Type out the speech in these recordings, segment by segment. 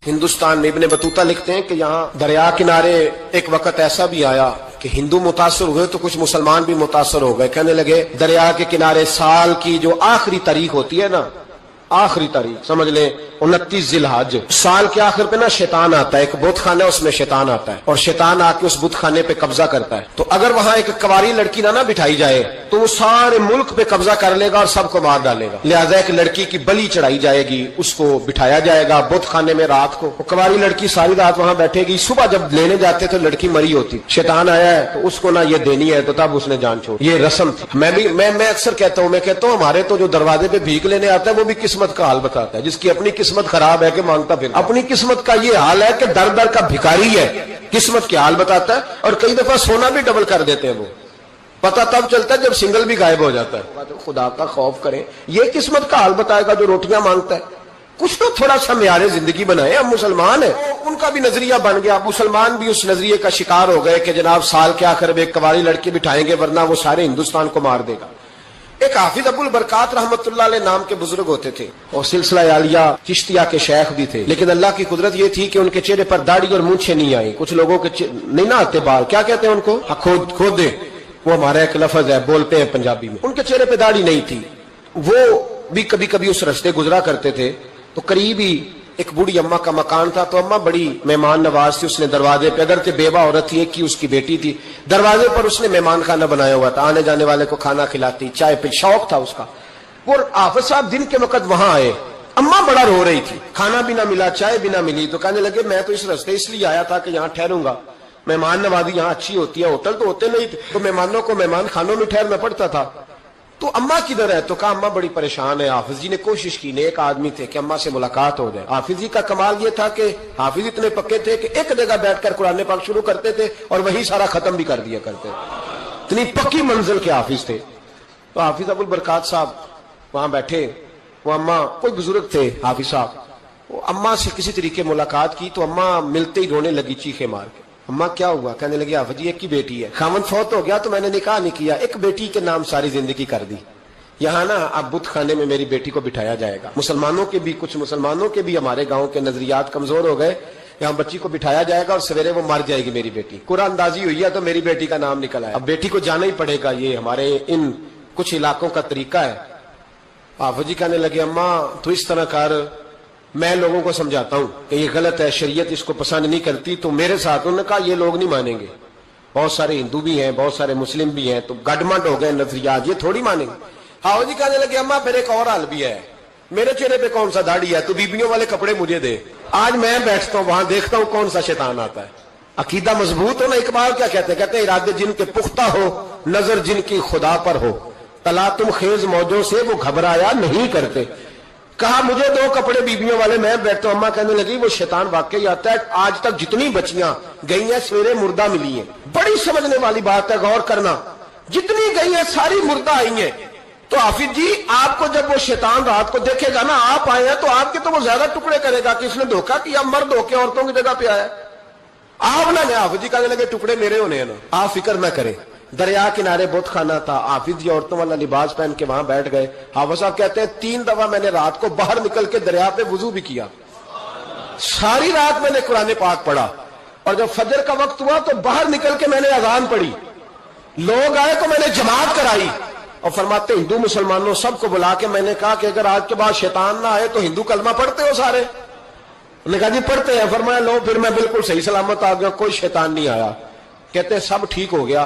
ہندوستان میں ابن بطوطہ لکھتے ہیں کہ یہاں دریا کنارے ایک وقت ایسا بھی آیا کہ ہندو متاثر ہوئے تو کچھ مسلمان بھی متاثر ہو گئے. کہنے لگے دریا کے کنارے سال کی جو آخری تاریخ ہوتی ہے نا، آخری تاریخ سمجھ لیں 29 ذی الحج، سال کے آخر پہ نا شیطان آتا ہے، ایک بت خانہ اس میں شیطان آتا ہے اور شیطان آ کے اس بت خانے پہ قبضہ کرتا ہے. تو اگر وہاں ایک کنواری لڑکی نہ بٹھائی جائے تو وہ سارے ملک پہ قبضہ کر لے گا اور سب کو مار ڈالے گا. لہذا ایک لڑکی کی بلی چڑھائی جائے گی، اس کو بٹھایا جائے گا بت خانے میں رات کو. کنواری لڑکی ساری رات وہاں بیٹھے گی، صبح جب لینے جاتے تو لڑکی مری ہوتی. شیطان آیا ہے تو اس کو نہ یہ دینی ہے تو تب اس نے جان چھوڑ. یہ رسم تھی. میں اکثر کہتا ہوں ہمارے تو جو دروازے پہ بھیک لینے آتا ہے وہ بھی قسمت کا حال بتاتا ہے. جس کی اپنی قسمت خراب ہے کہ مانگتا پھر اپنی قسمت کا یہ حال ہے کہ در در کا بھکاری ہے، قسمت کے حال بتاتا ہے. اور کئی دفعہ سونا بھی ڈبل کر دیتے ہیں، وہ پتہ تب چلتا ہے جب سنگل بھی غائب ہو جاتا ہے. خدا کا خوف کریں، یہ قسمت کا حال بتائے گا جو روٹیاں مانگتا ہے. کچھ تو تھوڑا سا معیار زندگی بنائے. ہم مسلمان ہیں، ان کا بھی نظریہ بن گیا، مسلمان بھی اس نظریے کا شکار ہو گئے کہ جناب سال کے آخر میں ایک کنواری لڑکی بٹھائیں گے ورنہ وہ سارے ہندوستان کو مار دے گا. ایک حافظ ابو البرکات رحمت اللہ علیہ نام کے بزرگ ہوتے تھے اور سلسلہ عالیہ چشتیہ کے شیخ بھی تھے، لیکن اللہ کی قدرت یہ تھی کہ ان کے چہرے پر داڑھی اور مونچھیں نہیں آئی. کچھ لوگوں کے نہیں نہ آتے بال، کیا کہتے ہیں ان کو، کھودے، وہ ہمارا ایک لفظ ہے، بولتے ہیں پنجابی میں. ان کے چہرے پہ داڑھی نہیں تھی. وہ بھی کبھی کبھی اس رستے گزرا کرتے تھے تو قریب ہی ایک بوڑھی اماں کا مکان تھا. تو اماں بڑی مہمان نواز تھی. اس نے دروازے پہ، اگر کہ بیوہ عورت تھی، ایک کی اس کی بیٹی تھی، دروازے پر اس نے مہمان خانہ بنایا ہوا تھا. آنے جانے والے کو کھانا کھلاتی، چائے پہ شوق تھا اس کا. وہ حافظ صاحب دن کے وقت وہاں آئے. اماں بڑا رو رہی تھی، کھانا بھی نہ ملا، چائے بھی نہ ملی. تو کہنے لگے میں تو اس رستے اس لیے آیا تھا کہ یہاں ٹھہروں گا، مہمان نوازی یہاں اچھی ہوتی ہے، ہوٹل تو ہوتے نہیں تھے تو مہمانوں کو مہمان خانوں میں ٹھہرنا پڑتا تھا. تو اماں کدھر ہے؟ تو کہا اماں بڑی پریشان ہے. حافظ جی نے کوشش کی، نیک آدمی تھے، کہ اماں سے ملاقات ہو جائے. حافظ جی کا کمال یہ تھا کہ حافظ اتنے پکے تھے کہ ایک جگہ بیٹھ کر قرآن پاک شروع کرتے تھے اور وہی سارا ختم بھی کر دیا کرتے. اتنی پکی منزل کے حافظ تھے. تو حافظ ابو البرکات صاحب وہاں بیٹھے. وہ اماں کوئی بزرگ تھے حافظ صاحب، وہ اماں سے کسی طریقے ملاقات کی تو اماں ملتے ہی رونے لگی چیخے مار کے. اماں کیا ہوا؟ کہنے لگی حافظ جی ایک ہی بیٹی ہے، خاوند فوت ہو گیا تو میں نے نکاح نہیں کیا، ایک بیٹی کے نام ساری زندگی کر دی. یہاں نا اب بت خانے میں میری بیٹی کو بٹھایا جائے گا. مسلمانوں کے بھی، کچھ مسلمانوں کے بھی ہمارے گاؤں کے نظریات کمزور ہو گئے. یہاں بچی کو بٹھایا جائے گا اور سویرے وہ مر جائے گی میری بیٹی. قرآن اندازی ہوئی ہے تو میری بیٹی کا نام نکل آیا. اب بیٹی کو جانا ہی پڑے گا. یہ ہمارے ان کچھ علاقوں کا طریقہ ہے. حافظ جی کہنے لگے اماں تو اس طرح کر، میں لوگوں کو سمجھاتا ہوں کہ یہ غلط ہے، شریعت اس کو پسند نہیں کرتی. تو میرے ساتھ انہوں نے کہا یہ لوگ نہیں مانیں گے، بہت سارے ہندو بھی ہیں، بہت سارے مسلم بھی ہیں، تو گڈمنڈ ہو گئے نظریات، یہ تھوڑی مانیں گے. حافظ جی کہنے لگے اماں پھر ایک اور حال بھی ہے، میرے چہرے پہ کون سا داڑھی ہے، تو بیبیوں والے کپڑے مجھے دے. آج میں بیٹھتا ہوں وہاں، دیکھتا ہوں کون سا شیطان آتا ہے. عقیدہ مضبوط ہو نا. اقبال کیا کہتے ہیں؟ کہتے ہیں ارادے جن کے پختہ ہو، نظر جن کی خدا پر ہو، تلاتم خیز موجوں سے وہ گھبرایا نہیں کرتے. کہا مجھے دو کپڑے بیبیوں والے، میں بیٹھتا ہوں. اماں کہنے لگی وہ شیطان واقعی آتا ہے. آج تک جتنی بچیاں گئی ہیں سویرے مردہ ملی ہیں. بڑی سمجھنے والی بات ہے، غور کرنا. جتنی گئی ہیں ساری مردہ آئی ہیں. تو حافظ جی آپ کو جب وہ شیطان رات کو دیکھے گا نا، آپ آئے ہیں تو آپ کے تو وہ زیادہ ٹکڑے کرے گا کہ اس نے دھوکہ کیا، مرد ہو کے عورتوں کی جگہ پہ آیا. آپ نہ حافظ جی کہنے لگے ٹکڑے میرے ہونے ہیں نا، آپ فکر نہ کریں. دریا کنارے بت خانہ تھا. حافظ جی عورتوں والا لباس پہن کے وہاں بیٹھ گئے. حافظ صاحب کہتے ہیں 3 دفعہ میں نے رات کو باہر نکل کے دریا پہ وضو بھی کیا. ساری رات میں نے قرآن پاک پڑھا اور جب فجر کا وقت ہوا تو باہر نکل کے میں نے اذان پڑھی. لوگ آئے تو میں نے جماعت کرائی. اور فرماتے ہندو مسلمانوں سب کو بلا کے میں نے کہا کہ اگر آج کے بعد شیطان نہ آئے تو ہندو کلمہ پڑھتے ہو سارے؟ انہوں نے کہا جی پڑھتے ہیں. فرمایا لو پھر میں بالکل صحیح سلامت آ گیا، کوئی شیطان نہیں آیا. کہتے ہیں سب ٹھیک ہو گیا.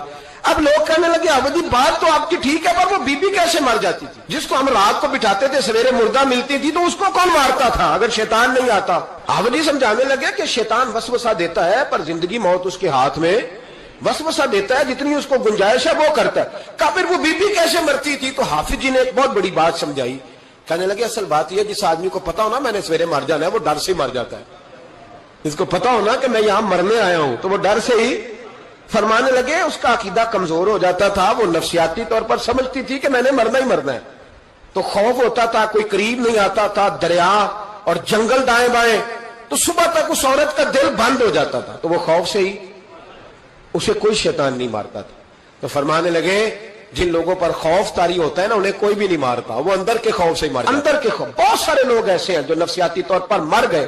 اب لوگ کہنے لگے حافظ جی بات تو آپ کی ٹھیک ہے پر وہ بی بی کیسے مر جاتی تھی؟ جس کو ہم رات کو بٹھاتے تھے سویرے مردہ ملتی تھی تو اس کو کون مارتا تھا اگر شیطان نہیں آتا؟ حافظ جی سمجھانے لگے کہ شیطان وسوسہ دیتا ہے پر زندگی موت اس کے ہاتھ میں. وسوسہ دیتا ہے، جتنی اس کو گنجائش ہے وہ کرتا ہے. کہا پھر وہ بی بی کیسے مرتی تھی؟ تو حافظ جی نے ایک بہت بڑی بات سمجھائی. کہنے لگے اصل بات یہ، جس آدمی کو پتا ہو نا میں نے سویرے مر جانا ہے وہ ڈر سے مر جاتا ہے. جس کو پتا ہو نا کہ میں یہاں مرنے آیا ہوں تو وہ ڈر سے ہی. فرمانے لگے اس کا عقیدہ کمزور ہو جاتا تھا، وہ نفسیاتی طور پر سمجھتی تھی کہ میں نے مرنا ہی مرنا ہے. تو خوف ہوتا تھا، کوئی قریب نہیں آتا تھا، دریا اور جنگل دائیں بائیں. تو صبح تک اس عورت کا دل بند ہو جاتا تھا تو وہ خوف سے ہی اسے کوئی شیطان نہیں مارتا تھا. تو فرمانے لگے جن لوگوں پر خوف طاری ہوتا ہے نا انہیں کوئی بھی نہیں مارتا، وہ اندر کے خوف سے ہی مارتا. اندر کے خوف. بہت سارے لوگ ایسے ہیں جو نفسیاتی طور پر مر گئے.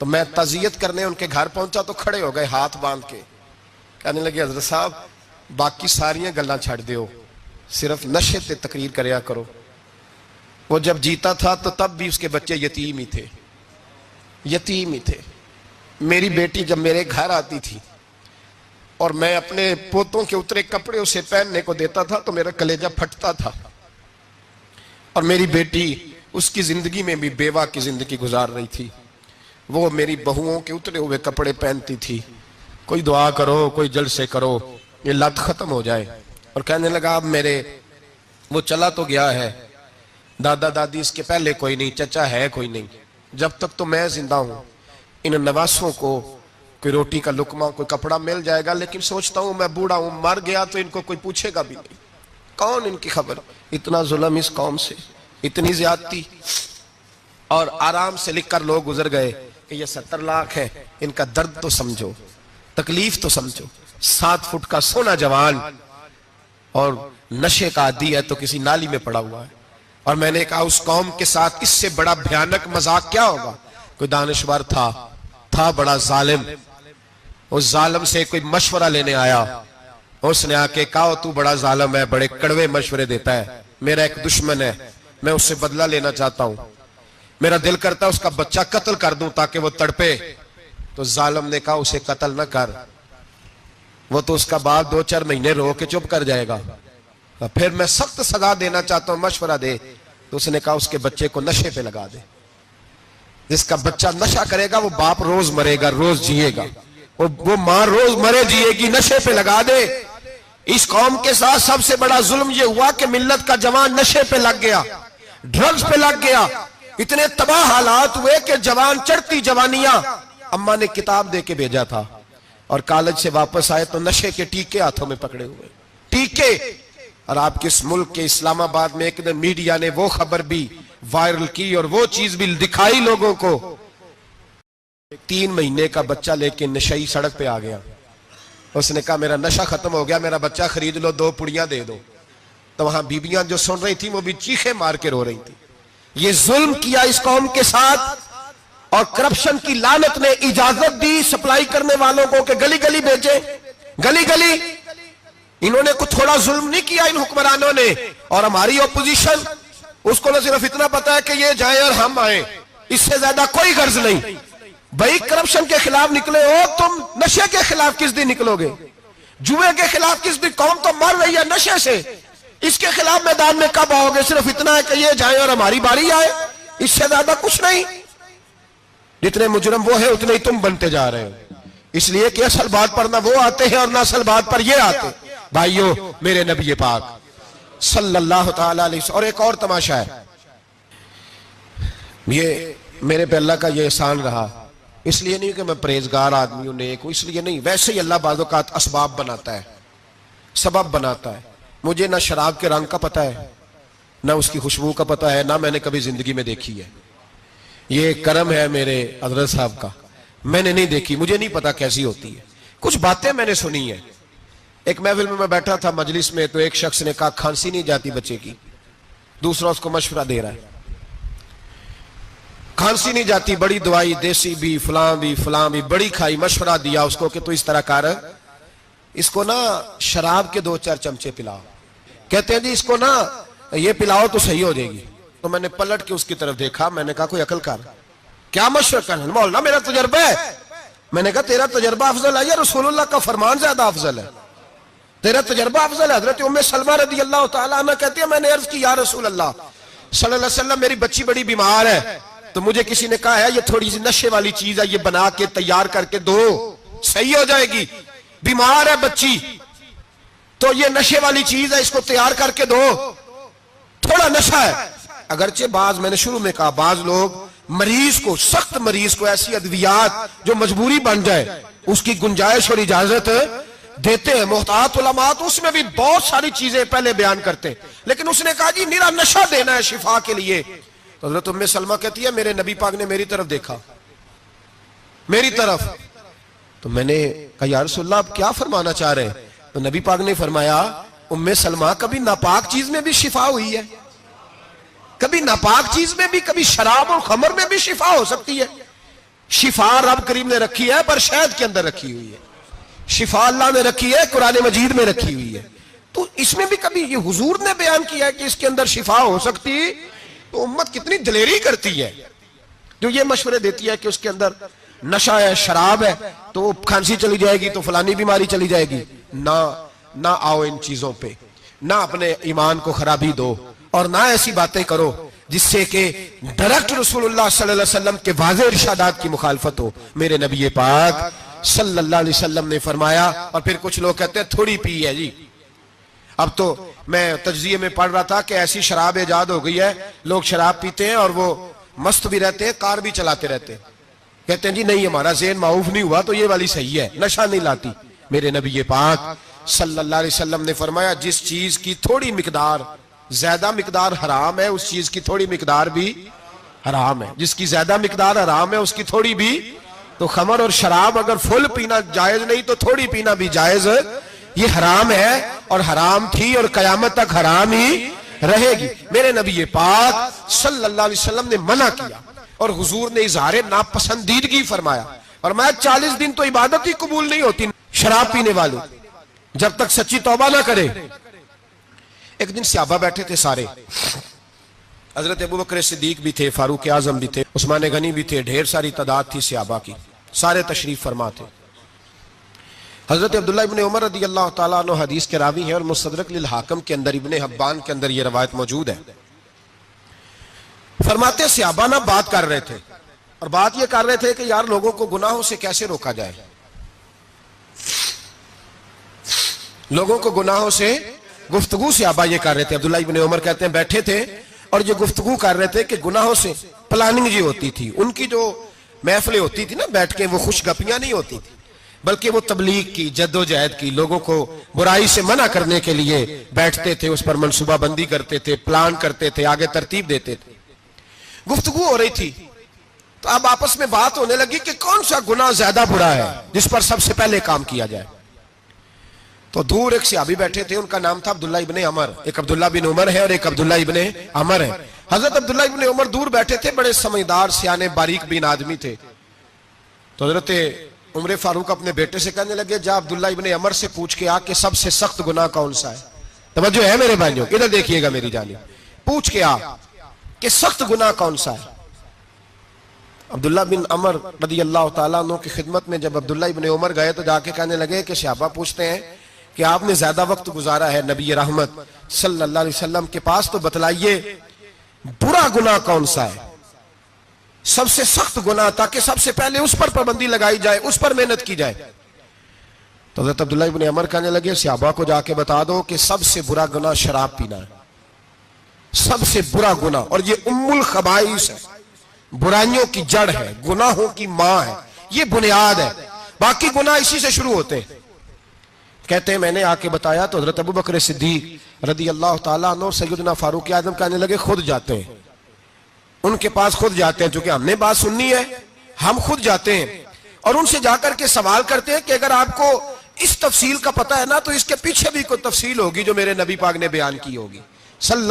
تو میں تعزیت کرنے ان کے گھر پہنچا تو کھڑے ہو گئے ہاتھ باندھ کے، کہنے لگے حضرت صاحب باقی ساریاں گلاں چھڑ دیو، صرف نشے تے تقریر کریا کرو۔ وہ جب جیتا تھا تو تب بھی اس کے بچے یتیم ہی تھے، یتیم ہی تھے۔ میری بیٹی جب میرے گھر آتی تھی اور میں اپنے پوتوں کے اترے کپڑے اسے پہننے کو دیتا تھا تو میرا کلیجہ پھٹتا تھا، اور میری بیٹی اس کی زندگی میں بھی بیوہ کی زندگی گزار رہی تھی۔ وہ میری بہوؤں کے اترے ہوئے کپڑے پہنتی تھی، کوئی دعا کرو، کوئی جلسے کرو، یہ لت ختم ہو جائے۔ اور کہنے لگا اب میرے وہ چلا تو گیا ہے، دادا دادی اس کے پہلے کوئی نہیں، چچا ہے کوئی نہیں، جب تک تو میں زندہ ہوں ان نواسوں کو کوئی روٹی کا لقمہ، کوئی کپڑا مل جائے گا، لیکن سوچتا ہوں میں بوڑھا ہوں، مر گیا تو ان کو کوئی پوچھے گا بھی نہیں، کون ان کی خبر۔ اتنا ظلم اس قوم سے، اتنی زیادتی، اور آرام سے لکھ کر لوگ گزر گئے کہ یہ 70 لاکھ ہے، ان کا درد تو سمجھو، تکلیف تو سمجھو۔ 7 فٹ کا سونا جوان اور نشے کا عادی ہے تو کسی نالی میں پڑا ہوا ہے۔ اور میں نے کہا اس قوم کے ساتھ اس سے بڑا بھیانک مذاق کیا ہوگا۔ کوئی دانشور تھا بڑا ظالم، اس ظالم سے کوئی مشورہ لینے آیا، اس نے آ کے کہا تو بڑا ظالم ہے، بڑے کڑوے مشورے دیتا ہے، میرا ایک دشمن ہے، میں اس سے بدلہ لینا چاہتا ہوں، میرا دل کرتا ہے اس کا بچہ قتل کر دوں تاکہ وہ تڑپے۔ تو ظالم نے کہا اسے قتل نہ کر، وہ تو اس کا باپ 2-4 مہینے رو کے چپ کر جائے گا، پھر میں سخت سزا دینا چاہتا ہوں، مشورہ دے۔ تو اس نے کہا اس کے بچے کو نشے پہ لگا دے، جس کا بچہ نشہ کرے گا وہ باپ روز مرے گا، روز جیے گا، وہ ماں روز مرے جیے گی، نشے پہ لگا دے۔ اس قوم کے ساتھ سب سے بڑا ظلم یہ ہوا کہ ملت کا جوان نشے پہ لگ گیا، ڈرگز پہ لگ گیا، اتنے تباہ حالات ہوئے کہ جوان چڑھتی جوانیاں، اماں نے کتاب دے کے بھیجا تھا، اور کالج سے واپس آئے تو نشے کے ٹیکے ہاتھوں میں پکڑے ہوئے، ٹیکے۔ اور آپ کے اس ملک کے اسلام آباد میں ایک دن میڈیا نے وہ خبر بھی وائرل کی اور وہ چیز بھی دکھائی لوگوں کو، 3 مہینے کا بچہ لے کے نشئی سڑک پہ آ گیا، اس نے کہا میرا نشہ ختم ہو گیا، میرا بچہ خرید لو، 2 پڑیاں دے دو۔ تو وہاں بیویاں جو سن رہی تھیں وہ بھی چیخیں مار کے رو رہی تھیں۔ یہ ظلم کیا اس قوم کے ساتھ، اور کرپشن کی لعنت نے اجازت دی سپلائی کرنے والوں کو کہ گلی گلی بیچے، گلی گلی۔ انہوں نے کچھ تھوڑا ظلم نہیں کیا ان حکمرانوں نے، اور ہماری اپوزیشن اس کو نہ صرف اتنا پتا ہے کہ یہ جائیں اور ہم آئیں، اس سے زیادہ کوئی غرض نہیں۔ بھائی کرپشن کے خلاف نکلے ہو تم، نشے کے خلاف کس دن نکلو گے؟ جوئے کے خلاف کس دن؟ قوم تو مر رہی ہے نشے سے، اس کے خلاف میدان میں کب آؤ گے؟ صرف اتنا ہے کہ یہ جائیں اور ہماری باری آئے، اس سے زیادہ کچھ نہیں۔ جتنے مجرم وہ ہیں اتنے ہی تم بنتے جا رہے ہو، اس لیے کہ اصل بات پر نہ وہ آتے ہیں اور نہ اصل بات پر یہ آتے۔ بھائیو، میرے نبی پاک صلی اللہ تعالی علیہ وسلم، اور ایک اور تماشا ہے، یہ میرے پہ اللہ کا یہ احسان رہا، اس لیے نہیں کہ میں پرہیزگار آدمی ہوں، نیک ہوں، اس لیے نہیں، ویسے ہی اللہ بعض اوقات اسباب بناتا ہے، سبب بناتا ہے۔ مجھے نہ شراب کے رنگ کا پتہ ہے، نہ اس کی خوشبو کا پتہ ہے، نہ میں نے کبھی زندگی میں دیکھی ہے، یہ کرم ہے میرے حضرت صاحب کا، میں نے نہیں دیکھی، مجھے نہیں پتا کیسی ہوتی ہے، کچھ باتیں میں نے سنی ہیں۔ ایک محفل میں بیٹھا تھا مجلس میں، تو ایک شخص نے کہا کھانسی نہیں جاتی بچے کی، دوسرا اس کو مشورہ دے رہا ہے، کھانسی نہیں جاتی، بڑی دوائی دیسی بھی فلاں بھی بڑی کھائی، مشورہ دیا اس کو کہ تو اس طرح کر، اس کو نا شراب کے 2-4 چمچے پلاؤ، کہتے ہیں جی اس کو نا یہ پلاؤ تو صحیح ہو جائے گی۔ تو میں نے پلٹ کے اس کی طرف دیکھا، میں نے کہا کوئی عقل کر، کیا مشورہ کرنا؟ مولانا میرا تجربہ ہے۔ میں نے کہا تیرا تجربہ افضل ہے یا رسول اللہ کا فرمان زیادہ افضل ہے؟ تیرا تجربہ افضل ہے۔ حضرت ام سلمہ رضی اللہ تعالیٰ عنہ کہتی ہے میں نے عرض کی یا رسول اللہ صلی اللہ علیہ وسلم، میری بچی بڑی بیمار ہے، تو مجھے کسی نے کہا ہے یہ تھوڑی سی نشے والی چیز ہے، یہ بنا کے تیار کر کے دو، صحیح ہو جائے گی، بیمار ہے بچی تو یہ نشے والی چیز ہے، اس کو تیار کر کے دو، تھوڑا نشہ ہے۔ اگرچہ میں نے شروع میں کہا بعض لوگ مریض کو، سخت مریض کو ایسی ادویات جو مجبوری بن جائے اس کی گنجائش اور اجازت دیتے ہیں، محتاط علماء تو اس میں بھی بہت ساری چیزیں پہلے بیان کرتے ہیں، لیکن اس نے کہا جی میرا نشہ دینا ہے شفا کے لیے۔ تو حضرت ام سلمہ کہتی ہے میرے نبی پاک نے میری طرف دیکھا، میری طرف، تو میں نے کہا یا رسول اللہ آپ کیا فرمانا چاہ رہے ہیں؟ تو نبی پاک نے فرمایا ام سلمہ کبھی ناپاک چیز میں بھی شفا ہوئی ہے، کبھی ناپاک چیز میں بھی، کبھی شراب اور خمر میں بھی شفا ہو سکتی ہے۔ شفا رب کریم نے رکھی ہے پر شہد کے اندر رکھی ہوئی ہے، شفا اللہ نے رکھی ہے قرآن مجید میں رکھی ہوئی ہے. تو اس میں بھی کبھی یہ حضور نے بیان کیا ہے کہ اس کے اندر شفا ہو سکتی، تو امت کتنی دلیری کرتی ہے جو یہ مشورے دیتی ہے کہ اس کے اندر نشہ ہے، شراب ہے، تو کھانسی چلی جائے گی تو فلانی بیماری چلی جائے گی. نہ آؤ ان چیزوں پہ، نہ اپنے ایمان کو خرابی دو، اور نہ ایسی باتیں کرو جس سے کہ ڈائریکٹ رسول اللہ صلی اللہ علیہ وسلم کے واضح ارشادات کی مخالفت ہو. میرے نبی پاک صلی اللہ علیہ وسلم نے فرمایا، اور پھر کچھ لوگ کہتے ہیں تھوڑی پی ہے جی. اب تو میں تجزیے میں پڑھ رہا تھا کہ ایسی شراب ایجاد ہو گئی ہے، لوگ شراب پیتے ہیں اور وہ مست بھی رہتے ہیں، کار بھی چلاتے رہتے ہیں، کہتے ہیں جی نہیں ہمارا ذہن معاف نہیں ہوا تو یہ والی صحیح ہے، نشہ نہیں لاتی. میرے نبی پاک صلی اللہ علیہ وسلم نے فرمایا جس چیز کی تھوڑی مقدار، زیادہ مقدار حرام ہے اس چیز کی تھوڑی مقدار بھی حرام ہے، جس کی زیادہ مقدار حرام ہے اس کی تھوڑی بھی. تو خمر اور شراب اگر فل پینا جائز نہیں تو تھوڑی پینا بھی جائز، یہ حرام ہے اور حرام تھی اور قیامت تک حرام ہی رہے گی. میرے نبی پاک صلی اللہ علیہ وسلم نے منع کیا اور حضور نے اظہار ناپسندیدگی فرمایا، اور میں 40 دن تو عبادت ہی قبول نہیں ہوتی شراب پینے والے جب تک سچی توبہ نہ کرے. ایک دن صحابہ بیٹھے تھے سارے، حضرت ابوبکر صدیق بھی تھے، فاروق اعظم بھی تھے، عثمان غنی بھی تھے، ڈھیر ساری تعداد تھی صحابہ کی، سارے تشریف فرما تھے. حضرت عبداللہ ابن عمر رضی اللہ تعالیٰ عنہ حدیث کے راوی ہیں، اور مستدرک للحاکم کے اندر، ابن حبان کے اندر یہ روایت موجود ہے. فرماتے صحابہ نہ بات کر رہے تھے، اور بات یہ کر رہے تھے کہ یار لوگوں کو گناہوں سے کیسے روکا جائے، لوگوں کو گناہوں سے گفتگو صحابہ یہ کر رہے تھے. عبداللہ ابن عمر کہتے ہیں بیٹھے تھے اور یہ گفتگو کر رہے تھے کہ گناہوں سے پلاننگ جی ہوتی تھی، ان کی جو محفلیں ہوتی تھی نا بیٹھ کے، وہ خوش گپیاں نہیں ہوتی تھی بلکہ وہ تبلیغ کی، جد و جہد کی، لوگوں کو برائی سے منع کرنے کے لیے بیٹھتے تھے، اس پر منصوبہ بندی کرتے تھے، پلان کرتے تھے، آگے ترتیب دیتے تھے. گفتگو ہو رہی تھی تو اب آپس میں بات ہونے لگی کہ کون سا گناہ زیادہ برا ہے جس پر سب سے پہلے کام کیا جائے. تو دور ایک صحابی بیٹھے تھے، ان کا نام تھا عبداللہ ابن عمر. ایک عبداللہ بن عمر ہے اور ایک عبداللہ ابن عمر ہے. حضرت عبداللہ ابن عمر دور بیٹھے تھے، بڑے سمجھدار سیانے باریک بین آدمی تھے. تو حضرت عمر فاروق اپنے بیٹے سے کہنے لگے جا عبداللہ ابن عمر سے پوچھ کے آ کہ سب سے سخت گناہ کون سا ہے. توجہ ہے میرے بھائیوں، ادھر دیکھیے گا میری جانب، پوچھ کے آ کہ سخت گناہ کون سا ہے. عبداللہ بن عمر رضی اللہ تعالیٰ عنہ کی خدمت میں جب عبداللہ ابن عمر گئے تو جا کے کہنے لگے کہ صحابہ پوچھتے ہیں کہ آپ نے زیادہ وقت گزارا ہے نبی رحمت صلی اللہ علیہ وسلم کے پاس، تو بتلائیے برا گناہ کون سا ہے، سب سے سخت گناہ، تاکہ سب سے پہلے اس پر پابندی لگائی جائے، اس پر محنت کی جائے. تو حضرت عبداللہ ابن عمر کہنے لگے صحابہ کو جا کے بتا دو کہ سب سے برا گناہ شراب پینا ہے، سب سے برا گناہ، اور یہ ام الخبائث ہے، برائیوں کی جڑ ہے، گناہوں کی ماں ہے، یہ بنیاد ہے، باقی گناہ اسی سے شروع ہوتے ہیں. کہتے ہیں میں نے آ کے بتایا تو حضرت ابوبکر صدیق رضی اللہ تعالیٰ عنہ سیدنا فاروق اعظم کہنے لگے خود جاتے ہیں، ان کے پاس خود جاتے ہیں، چونکہ ہم نے بات سننی ہے ہم خود جاتے ہیں اور ان سے جا کر کے سوال کرتے ہیں کہ اگر آپ کو اس تفصیل کا پتہ ہے نا تو اس کے پیچھے بھی کوئی تفصیل ہوگی جو میرے نبی پاک نے بیان کی ہوگی صلی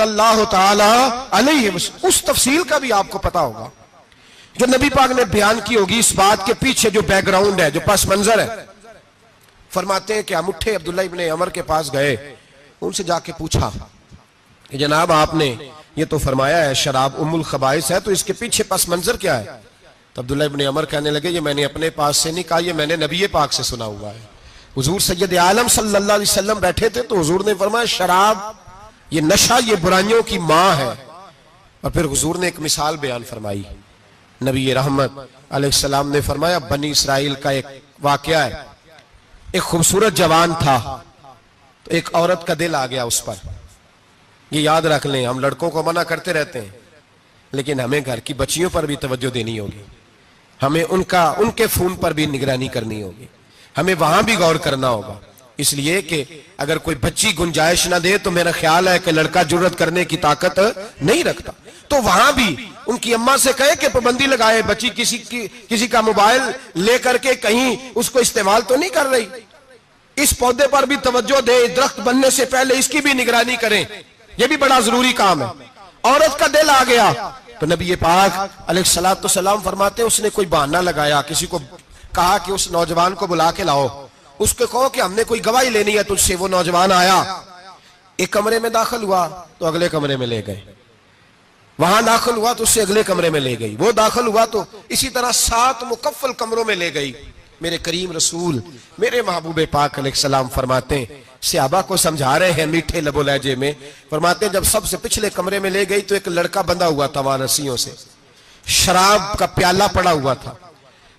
اللہ تعالی علیہ وسلم، اس تفصیل کا بھی آپ کو پتہ ہوگا جو نبی پاک نے بیان کی ہوگی، اس بات کے پیچھے جو بیک گراؤنڈ ہے، جو پس منظر ہے. فرماتے ہیں کہ ہم اٹھے، عبداللہ ابن عمر کے پاس گئے، ان سے جا کے پوچھا کہ جناب آپ نے یہ تو فرمایا ہے شراب ام الخبائث ہے، تو اس کے پیچھے پس منظر کیا ہے؟ تو عبداللہ ابن عمر کہنے لگے یہ میں نے اپنے پاس سے نہیں کہا، یہ میں نے نبی پاک سے سنا ہوا ہے. حضور سید عالم صلی اللہ علیہ وسلم بیٹھے تھے تو حضور نے فرمایا شراب یہ نشہ، یہ برائیوں کی ماں ہے. اور پھر حضور نے ایک مثال بیان فرمائی. نبی رحمت علیہ السلام نے فرمایا بنی اسرائیل کا ایک واقعہ ہے، ایک خوبصورت جوان تھا تو ایک عورت کا دل آ گیا اس پر. یہ یاد رکھ لیں، ہم لڑکوں کو منع کرتے رہتے ہیں لیکن ہمیں گھر کی بچیوں پر بھی توجہ دینی ہوگی، ہمیں ان کے فون پر بھی نگرانی کرنی ہوگی، ہمیں وہاں بھی غور کرنا ہوگا. اس لیے کہ اگر کوئی بچی گنجائش نہ دے تو میرا خیال ہے کہ لڑکا جرت کرنے کی طاقت نہیں رکھتا، تو وہاں بھی ان کی اماں سے کہے کہ پابندی لگائے، بچی کسی کا موبائل لے کر کے کہیں اس کو استعمال تو نہیں کر رہی، اس پودے پر بھی توجہ دے، درخت بننے سے پہلے اس کی بھی نگرانی کریں، یہ بھی بڑا ضروری کام ہے. عورت کا دل آ گیا تو نبی پاک علیہ الصلوۃ والسلام فرماتے ہیں اس نے کوئی بہانہ لگایا، کسی کو کہا کہ اس نوجوان کو بلا کے لاؤ، اس کو کہو کہ ہم نے کوئی گواہی لینی ہے تجھ سے۔ وہ نوجوان آیا، ایک کمرے میں داخل ہوا تو اگلے کمرے میں لے گئے، وہاں داخل ہوا تو اس سے اگلے کمرے میں لے گئی، وہ داخل ہوا تو اسی طرح 7 مکفل کمروں میں لے گئی۔ میرے کریم رسول میرے محبوب پاک علیہ السلام فرماتے ہیں، صحابہ کو سمجھا رہے ہیں میٹھے لب و لہجے میں، فرماتے ہیں جب سب سے پچھلے کمرے میں لے گئی تو ایک لڑکا بندھا ہوا تھا وہاں رسیوں سے، شراب کا پیالہ پڑا ہوا تھا،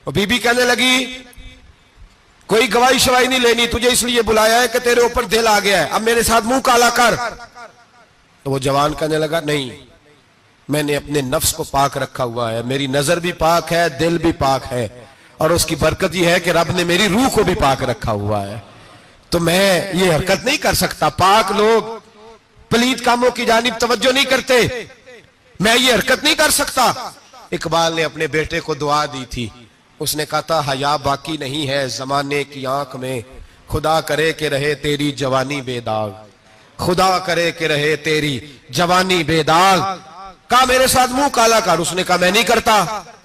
اور بی بی کہنے لگی کوئی گواہی شواہی نہیں لینی، تجھے اس لیے بلایا ہے کہ تیرے اوپر دل آ گیا ہے، اب میرے ساتھ منہ کالا کر۔ تو وہ جوان کہنے لگا نہیں، میں نے اپنے نفس کو پاک رکھا ہوا ہے، میری نظر بھی پاک ہے، دل بھی پاک ہے، اور اس کی برکت یہ ہے کہ رب نے میری روح کو بھی پاک رکھا ہوا ہے، تو میں یہ حرکت نہیں کر سکتا۔ پاک لوگ پلید کاموں کی جانب توجہ نہیں کرتے، میں یہ حرکت نہیں کر سکتا۔ اقبال نے اپنے بیٹے کو دعا دی تھی، اس نے کہا تھا حیا باقی نہیں ہے زمانے کی آنکھ میں، خدا کرے کہ رہے تیری جوانی بے داغ، خدا کرے کہ رہے تیری جوانی بے داغ۔ کہا میرے ساتھ منہ کالا کر، اس نے کہا میں نہیں کرتا۔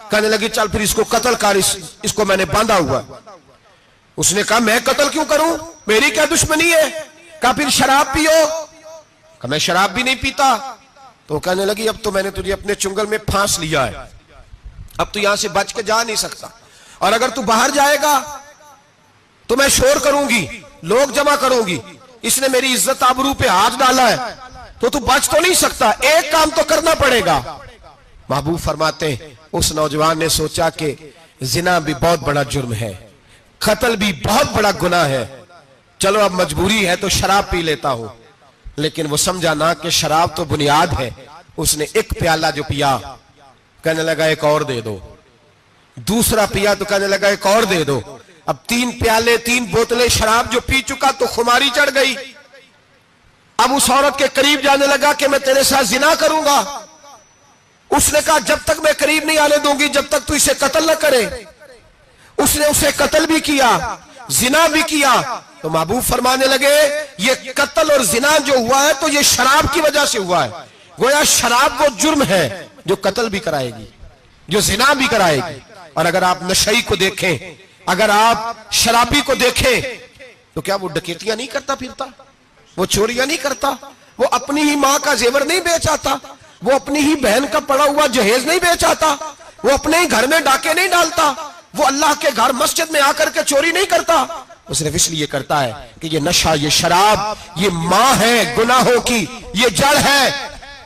کہنے لگی چل پھر اس کو قتل کر، اس کو میں نے باندھا ہوا۔ اس نے کہا میں قتل کیوں کروں، میری کیا دشمنی ہے؟ کہا پھر شراب پیو، کہا میں شراب بھی نہیں پیتا۔ تو کہنے لگی اب تو میں نے تجھے اپنے چنگل میں پھانس لیا ہے، اب تو یہاں سے بچ کے جا نہیں سکتا، اور اگر تو باہر جائے گا تو میں شور کروں گی، لوگ جمع کروں گی، اس نے میری عزت آبرو پہ ہاتھ ڈالا ہے، تو بچ تو نہیں سکتا، ایک کام تو کرنا پڑے گا۔ محبوب فرماتے ہیں اس نوجوان نے سوچا کہ زنا بھی بہت بڑا جرم ہے، قتل بھی بہت بڑا گناہ ہے، چلو اب مجبوری ہے تو شراب پی لیتا ہوں۔ لیکن وہ سمجھا نہ کہ شراب تو بنیاد ہے، اس نے ایک پیالہ جو پیا کہنے لگا ایک اور دے دو، دوسرا پیا تو کہنے لگا ایک اور دے دو، اب 3 پیالے 3 بوتلیں شراب جو پی چکا تو خماری چڑھ گئی۔ اب اس عورت کے قریب جانے لگا کہ میں تیرے ساتھ زنا کروں گا، اس نے کہا جب تک میں قریب نہیں آنے دوں گی جب تک تو اسے قتل نہ کرے۔ اس نے اسے قتل بھی کیا، زنا بھی کیا۔ تو محبوب فرمانے لگے یہ قتل اور زنا جو ہوا ہے تو یہ شراب کی وجہ سے ہوا ہے، گویا شراب وہ جرم ہے جو قتل بھی کرائے گی، جو زنا بھی کرائے گی۔ اور اگر آپ نشئی کو دیکھیں، اگر آپ شرابی کو دیکھیں تو کیا وہ ڈکیتیاں نہیں کرتا پھرتا، وہ چوریاں نہیں کرتا، وہ اپنی ہی ماں کا زیور نہیں بیچ آتا، وہ اپنی ہی بہن کا پڑا ہوا جہیز نہیں بیچ آتا، وہ اپنے ہی گھر میں ڈاکے نہیں ڈالتا، وہ اللہ کے گھر مسجد میں آ کر کے چوری نہیں کرتا، وہ صرف اس لیے کرتا ہے کہ یہ نشہ، یہ شراب، یہ ماں ہے گناہوں کی، یہ جڑ ہے۔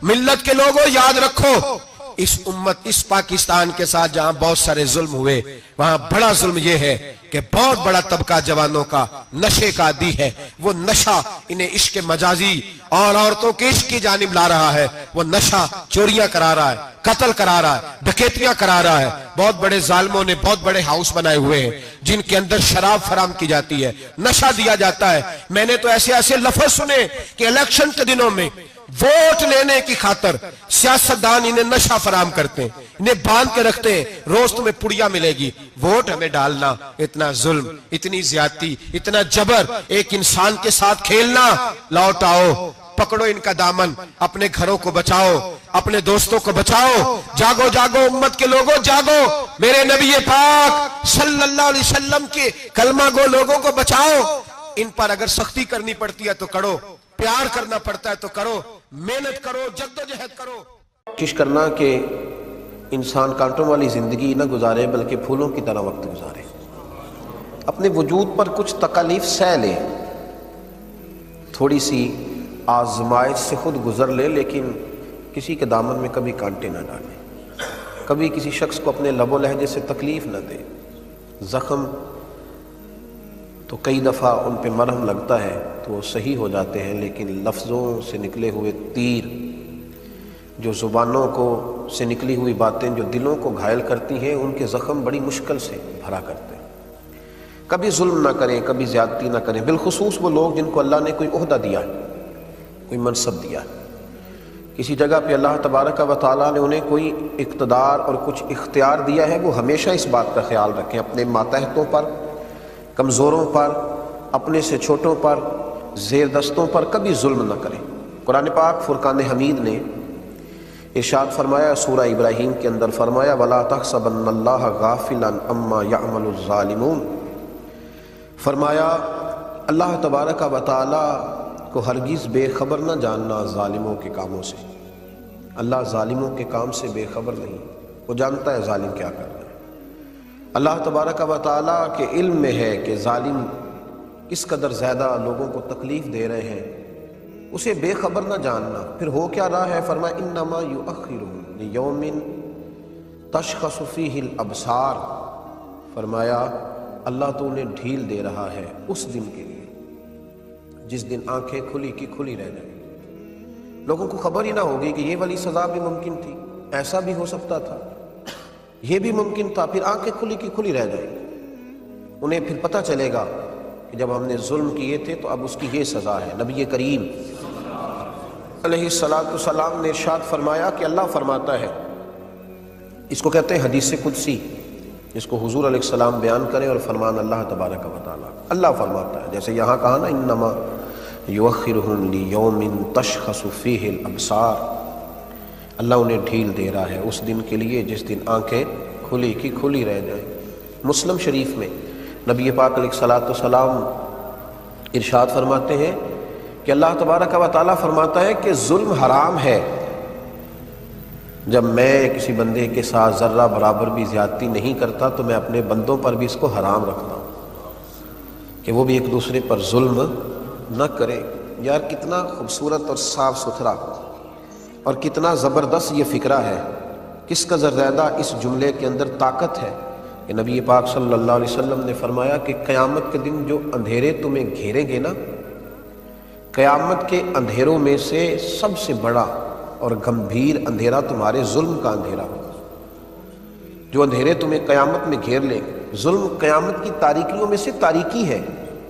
ملت کے لوگوں یاد رکھو، اس امت اس پاکستان کے ساتھ جہاں بہت سارے ظلم ہوئے، وہاں بڑا ظلم یہ ہے کہ بہت بڑا طبقہ جوانوں کا نشے کا عادی ہے، وہ نشہ انہیں عشق مجازی اور عورتوں کے عشق کی جانب لا رہا ہے، وہ نشہ چوریاں کرا رہا ہے، قتل کرا رہا ہے، ڈکیتیاں کرا رہا ہے۔ بہت بڑے ظالموں نے بہت بڑے ہاؤس بنائے ہوئے ہیں جن کے اندر شراب فراہم کی جاتی ہے، نشہ دیا جاتا ہے۔ میں نے تو ایسے ایسے لفظ سنے کہ الیکشن کے دنوں میں ووٹ لینے کی خاطر سیاستدان انہیں نشہ فراہم کرتے ہیں، انہیں باندھ کے رکھتے ہیں، روز تمہیں پڑیا ملے گی، ووٹ ہمیں ڈالنا۔ اتنا ظلم، اتنی زیادتی، اتنا جبر، ایک انسان کے ساتھ کھیلنا۔ لوٹ آؤ، پکڑو ان کا دامن، اپنے گھروں کو بچاؤ، اپنے دوستوں کو بچاؤ، جاگو جاگو امت کے لوگوں جاگو، میرے نبی پاک صلی اللہ علیہ وسلم کے کلمہ گو لوگوں کو بچاؤ۔ ان پر اگر سختی کرنی پڑتی ہے تو کرو، پیار کرنا پڑتا ہے تو کرو، محنت کرو، جدوجہد کرو۔ کوشش کرنا کہ انسان کانٹوں والی زندگی نہ گزارے بلکہ پھولوں کی طرح وقت گزارے، اپنے وجود پر کچھ تکالیف سہ لے، تھوڑی سی آزمائش سے خود گزر لے، لیکن کسی کے دامن میں کبھی کانٹے نہ ڈالے، کبھی کسی شخص کو اپنے لب و لہجے سے تکلیف نہ دے۔ زخم تو کئی دفعہ ان پہ مرہم لگتا ہے تو وہ صحیح ہو جاتے ہیں، لیکن لفظوں سے نکلے ہوئے تیر، جو زبانوں کو سے نکلی ہوئی باتیں جو دلوں کو گھائل کرتی ہیں، ان کے زخم بڑی مشکل سے بھرا کرتے ہیں۔ کبھی ظلم نہ کریں، کبھی زیادتی نہ کریں، بالخصوص وہ لوگ جن کو اللہ نے کوئی عہدہ دیا ہے، کوئی منصب دیا ہے، کسی جگہ پہ اللہ تبارک و تعالیٰ نے انہیں کوئی اقتدار اور کچھ اختیار دیا ہے، وہ ہمیشہ اس بات کا خیال رکھیں، اپنے ماتحتوں پر، کمزوروں پر، اپنے سے چھوٹوں پر، زیر دستوں پر کبھی ظلم نہ کریں۔ قرآن پاک فرقان حمید نے ارشاد فرمایا سورہ ابراہیم کے اندر فرمایا وَلَا تَحْسَبَنَّ اللَّهَ غَافِلًا عَمَّا يَعْمَلُ الظَّالِمُونَ، فرمایا اللہ تبارک و تعالیٰ کو ہرگز بے خبر نہ جاننا ظالموں کے کاموں سے۔ اللہ ظالموں کے کام سے بے خبر نہیں، وہ جانتا ہے ظالم کیا کر رہے ہیں۔ اللہ تبارک و تعالیٰ کے علم میں ہے کہ ظالم کس قدر زیادہ لوگوں کو تکلیف دے رہے ہیں، اسے بے خبر نہ جاننا۔ پھر ہو کیا رہا ہے؟ فرمایا انما یؤخرهم لیوم تشخص فیہ الابصار، فرمایا اللہ تو انہیں ڈھیل دے رہا ہے اس دن کے لیے جس دن آنکھیں کھلی کی کھلی رہ جائیں، لوگوں کو خبر ہی نہ ہوگی کہ یہ والی سزا بھی ممکن تھی، ایسا بھی ہو سکتا تھا، یہ بھی ممکن تھا، پھر آنکھیں کھلی کی کھلی رہ جائیں۔ انہیں پھر پتہ چلے گا کہ جب ہم نے ظلم کیے تھے تو اب اس کی یہ سزا ہے۔ نبی کریم علیہ السلام نے ارشاد فرمایا کہ اللہ فرماتا ہے، اس کو کہتے ہیں حدیث قدسی، جس کو حضور علیہ السلام بیان کریں اور فرمان اللہ تبارک و تعالیٰ۔ اللہ فرماتا ہے، جیسے یہاں کہا نا انما یؤخرهم لیوم تشخص فیہ الابصار، اللہ انہیں ڈھیل دے رہا ہے اس دن کے لیے جس دن آنکھیں کھلی کی کھلی رہ جائیں۔ مسلم شریف میں نبی پاک علیہ السلام ارشاد فرماتے ہیں کہ اللہ تبارک و تعالیٰ فرماتا ہے کہ ظلم حرام ہے جب میں کسی بندے کے ساتھ ذرہ برابر بھی زیادتی نہیں کرتا تو میں اپنے بندوں پر بھی اس کو حرام رکھتا ہوں کہ وہ بھی ایک دوسرے پر ظلم نہ کرے۔ یار کتنا خوبصورت اور صاف ستھرا اور کتنا زبردست یہ فکرہ ہے، کس قدر زیادہ اس جملے کے اندر طاقت ہے کہ نبی پاک صلی اللہ علیہ وسلم نے فرمایا کہ قیامت کے دن جو اندھیرے تمہیں گھیریں گے نا، قیامت کے اندھیروں میں سے سب سے بڑا اور گمبھیر اندھیرا تمہارے ظلم کا اندھیرا ہوگا۔ جو اندھیرے تمہیں قیامت میں گھیر لیں، ظلم قیامت کی تاریکیوں میں سے تاریکی ہے،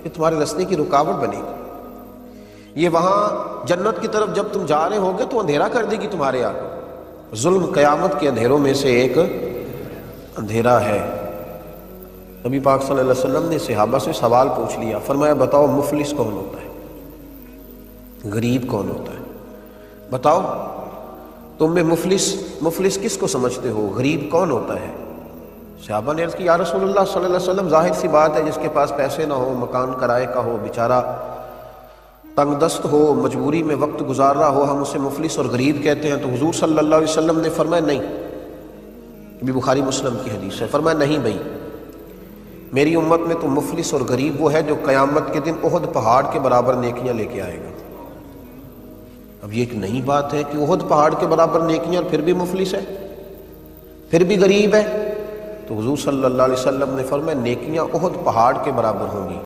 یہ تمہارے رستے کی رکاوٹ بنے گی۔ یہ وہاں جنت کی طرف جب تم جا رہے ہوگے تو اندھیرا کر دے گی تمہارے آگے۔ ظلم قیامت کے اندھیروں میں سے ایک اندھیرا ہے۔ نبی پاک صلی اللہ علیہ وسلم نے صحابہ سے سوال پوچھ لیا، فرمایا بتاؤ مفلس کون ہوتا ہے، غریب کون ہوتا ہے؟ بتاؤ تم میں مفلس کس کو سمجھتے ہو، غریب کون ہوتا ہے؟ صحابہ نے عرض کی یا رسول اللہ صلی اللہ علیہ وسلم ظاہر سی بات ہے جس کے پاس پیسے نہ ہو، مکان کرائے کا ہو، بیچارہ تنگ دست ہو، مجبوری میں وقت گزار رہا ہو، ہم اسے مفلس اور غریب کہتے ہیں۔ تو حضور صلی اللہ علیہ وسلم نے فرمایا نہیں، یہ بخاری مسلم کی حدیث ہے، فرمایا نہیں بھائی، میری امت میں تو مفلس اور غریب وہ ہے جو قیامت کے دن احد پہاڑ کے برابر نیکیاں لے کے آئے گا۔ اب یہ ایک نئی بات ہے کہ احد پہاڑ کے برابر نیکیاں اور پھر بھی مفلس ہے، پھر بھی غریب ہے۔ تو حضور صلی اللہ علیہ وسلم نے فرمایا نیکیاں احد پہاڑ کے برابر ہوں گی۔